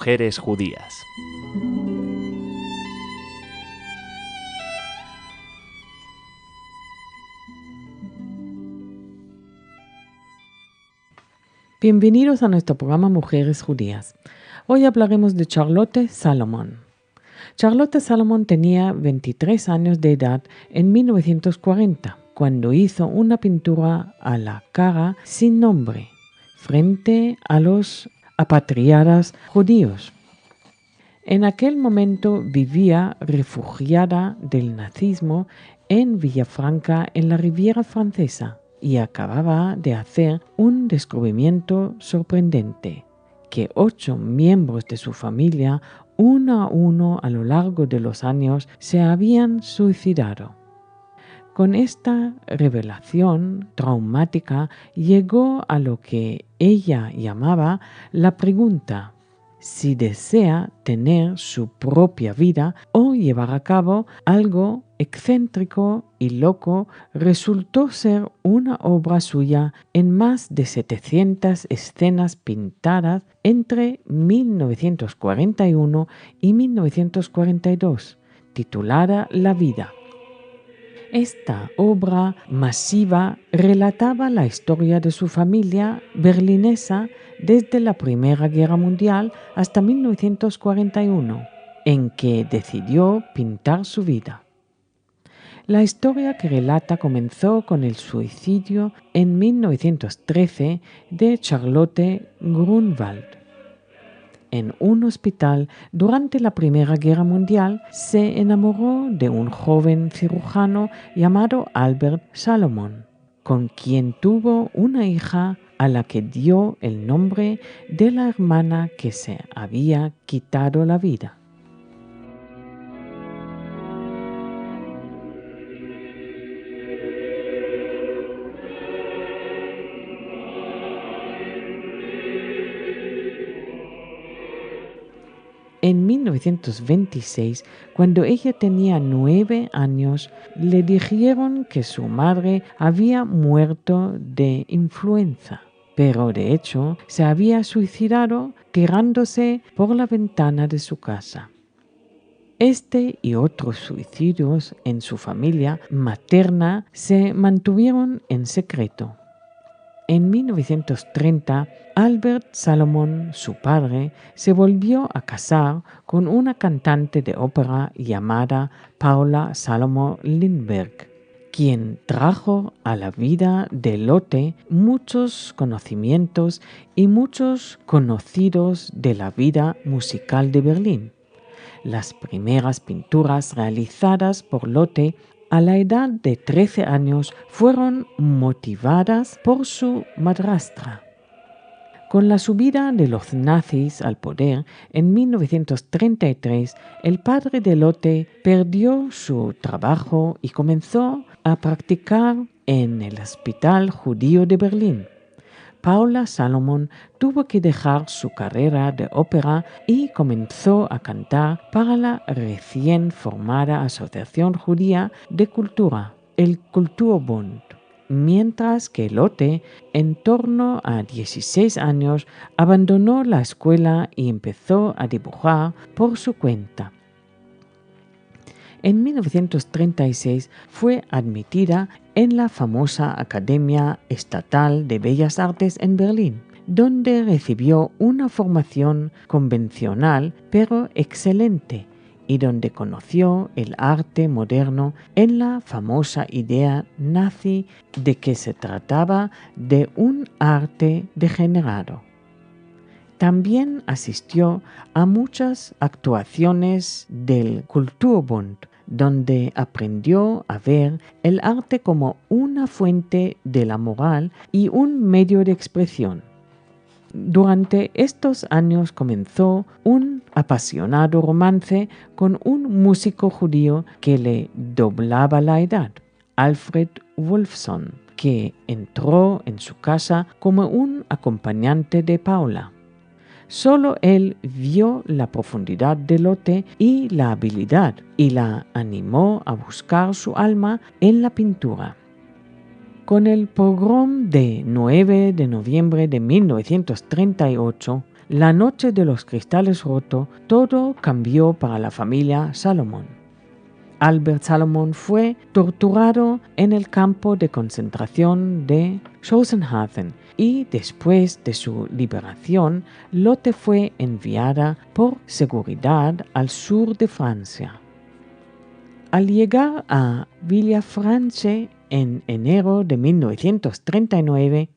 mujeres judías. Bienvenidos a nuestro programa Mujeres Judías. Hoy hablaremos de Charlotte Salomon. Charlotte Salomon tenía 23 años de edad en 1940, cuando hizo una pintura a la cara sin nombre, frente a los apatriados judíos. En aquel momento vivía refugiada del nazismo en Villafranca, en la Riviera Francesa, y acababa de hacer un descubrimiento sorprendente, que 8 miembros de su familia, uno a uno a lo largo de los años, se habían suicidado. Con esta revelación traumática llegó a lo que ella llamaba la pregunta: si desea tener su propia vida o llevar a cabo algo excéntrico y loco. Resultó ser una obra suya en más de 700 escenas pintadas entre 1941 y 1942, titulada La vida. Esta obra masiva relataba la historia de su familia berlinesa desde la Primera Guerra Mundial hasta 1941, en que decidió pintar su vida. La historia que relata comenzó con el suicidio en 1913 de Charlotte Grunwald. En un hospital durante la Primera Guerra Mundial se enamoró de un joven cirujano llamado Albert Salomon, con quien tuvo una hija a la que dio el nombre de la hermana que se había quitado la vida. En 1926, cuando ella tenía 9 años, le dijeron que su madre había muerto de influenza, pero de hecho se había suicidado tirándose por la ventana de su casa. Este y otros suicidios en su familia materna se mantuvieron en secreto. En 1930, Albert Salomon, su padre, se volvió a casar con una cantante de ópera llamada Paula Salomon Lindbergh, quien trajo a la vida de Lotte muchos conocimientos y muchos conocidos de la vida musical de Berlín. Las primeras pinturas realizadas por Lotte a la edad de 13 años fueron motivadas por su madrastra. Con la subida de los nazis al poder en 1933, el padre de Lotte perdió su trabajo y comenzó a practicar en el Hospital Judío de Berlín. Paula Salomon tuvo que dejar su carrera de ópera y comenzó a cantar para la recién formada Asociación Judía de Cultura, el Kulturbund, mientras que Lotte, en torno a 16 años, abandonó la escuela y empezó a dibujar por su cuenta. En 1936 fue admitida en la famosa Academia Estatal de Bellas Artes en Berlín, donde recibió una formación convencional pero excelente y donde conoció el arte moderno en la famosa idea nazi de que se trataba de un arte degenerado. También asistió a muchas actuaciones del Kulturbund, donde aprendió a ver el arte como una fuente de la moral y un medio de expresión. Durante estos años comenzó un apasionado romance con un músico judío que le doblaba la edad, Alfred Wolfson, que entró en su casa como un acompañante de Paula. Solo él vio la profundidad de Lotte y la habilidad y la animó a buscar su alma en la pintura. Con el pogrom de 9 de noviembre de 1938, la noche de los cristales rotos, todo cambió para la familia Salomón. Albert Salomón fue torturado en el campo de concentración de Sachsenhausen y después de su liberación, Lotte fue enviada por seguridad al sur de Francia. Al llegar a Villafranche en enero de 1939,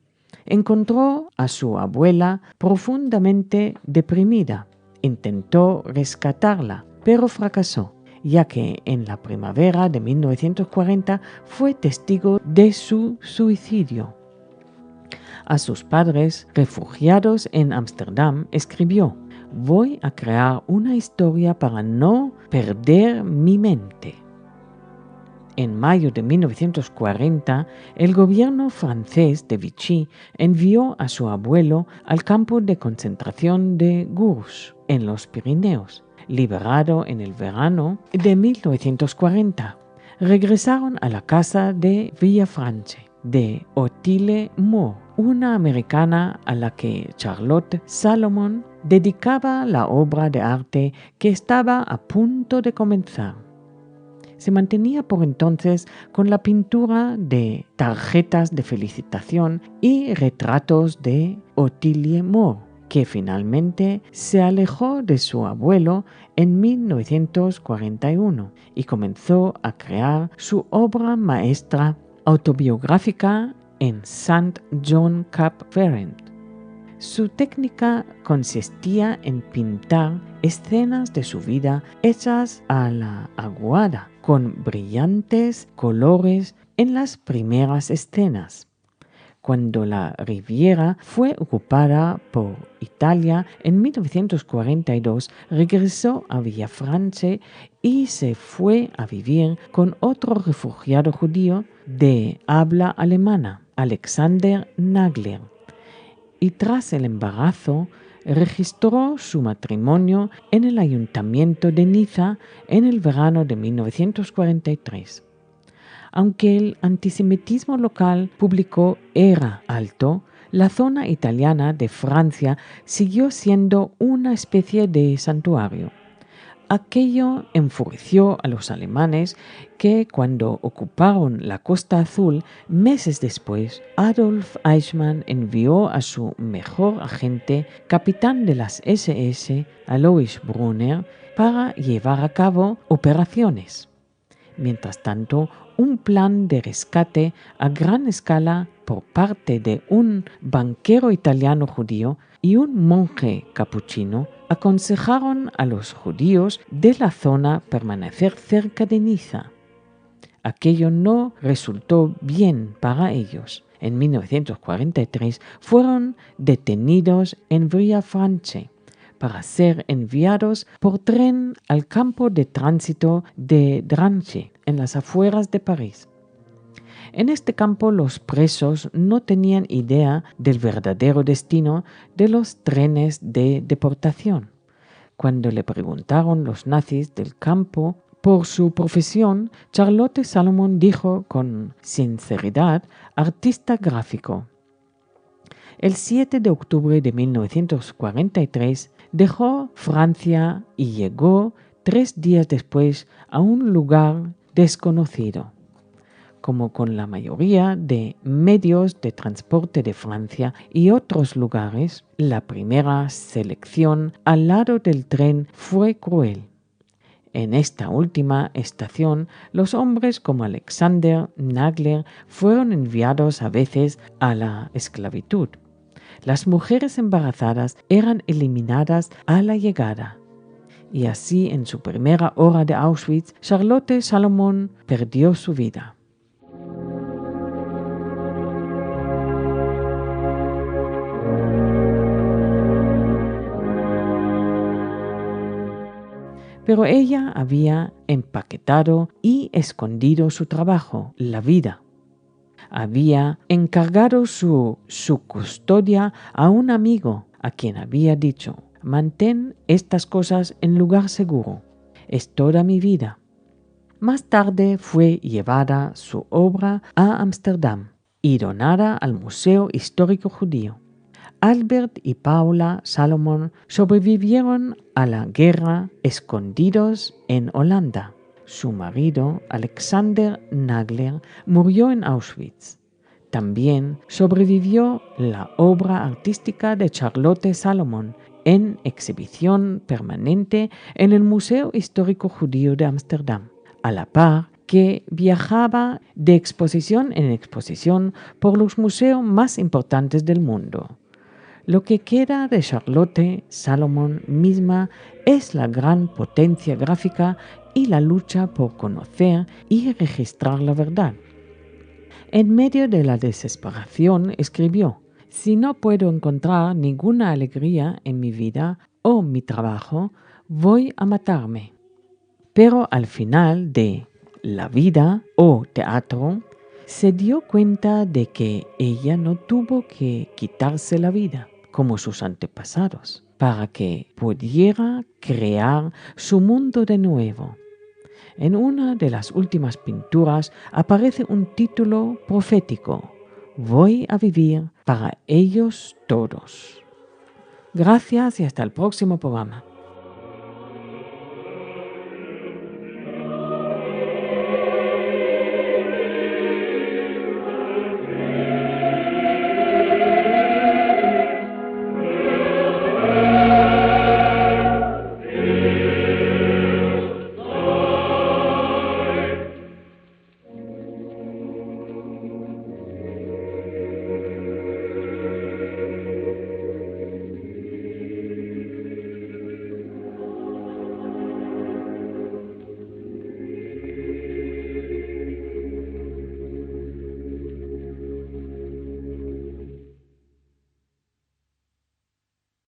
encontró a su abuela profundamente deprimida. Intentó rescatarla, pero fracasó, ya que en la primavera de 1940 fue testigo de su suicidio. A sus padres, refugiados en Ámsterdam, escribió: «Voy a crear una historia para no perder mi mente». En mayo de 1940, el gobierno francés de Vichy envió a su abuelo al campo de concentración de Gurs, en los Pirineos. Liberado en el verano de 1940, regresaron a la casa de Villafranche, de Otile Moore, una americana a la que Charlotte Salomón dedicaba la obra de arte que estaba a punto de comenzar. Se mantenía por entonces con la pintura de tarjetas de felicitación y retratos de Otile Moore, que finalmente se alejó de su abuelo en 1941 y comenzó a crear su obra maestra autobiográfica en St. John Cap Ferrand. Su técnica consistía en pintar escenas de su vida hechas a la aguada, con brillantes colores en las primeras escenas. Cuando la Riviera fue ocupada por Italia en 1942, regresó a Villafranche y se fue a vivir con otro refugiado judío de habla alemana, Alexander Nagler. Y tras el embarazo, registró su matrimonio en el ayuntamiento de Niza en el verano de 1943. Aunque el antisemitismo local público era alto, la zona italiana de Francia siguió siendo una especie de santuario. Aquello enfureció a los alemanes que, cuando ocuparon la Costa Azul, meses después, Adolf Eichmann envió a su mejor agente, capitán de las SS, Alois Brunner, para llevar a cabo operaciones. Mientras tanto, un plan de rescate a gran escala por parte de un banquero italiano judío y un monje capuchino aconsejaron a los judíos de la zona permanecer cerca de Niza. Aquello no resultó bien para ellos. En 1943 fueron detenidos en Villafranche para ser enviados por tren al campo de tránsito de Drancy, en las afueras de París. En este campo los presos no tenían idea del verdadero destino de los trenes de deportación. Cuando le preguntaron los nazis del campo por su profesión, Charlotte Salomón dijo con sinceridad: artista gráfico. El 7 de octubre de 1943 dejó Francia y llegó 3 días después a un lugar desconocido. Como con la mayoría de medios de transporte de Francia y otros lugares, la primera selección al lado del tren fue cruel. En esta última estación, los hombres como Alexander Nagler fueron enviados a veces a la esclavitud. Las mujeres embarazadas eran eliminadas a la llegada. Y así, en su primera hora de Auschwitz, Charlotte Salomón perdió su vida. Pero ella había empaquetado y escondido su trabajo, la vida. Había encargado su custodia a un amigo a quien había dicho: mantén estas cosas en lugar seguro, es toda mi vida. Más tarde fue llevada su obra a Ámsterdam y donada al Museo Histórico Judío. Albert y Paula Salomon sobrevivieron a la guerra escondidos en Holanda. Su marido, Alexander Nagler, murió en Auschwitz. También sobrevivió la obra artística de Charlotte Salomon en exhibición permanente en el Museo Histórico Judío de Ámsterdam, a la par que viajaba de exposición en exposición por los museos más importantes del mundo. Lo que queda de Charlotte Salomon misma es la gran potencia gráfica y la lucha por conocer y registrar la verdad. En medio de la desesperación escribió: «Si no puedo encontrar ninguna alegría en mi vida o mi trabajo, voy a matarme». Pero al final de La vida o teatro, se dio cuenta de que ella no tuvo que quitarse la vida como sus antepasados para que pudiera crear su mundo de nuevo. En una de las últimas pinturas aparece un título profético: «Voy a vivir para ellos todos». Gracias y hasta el próximo programa.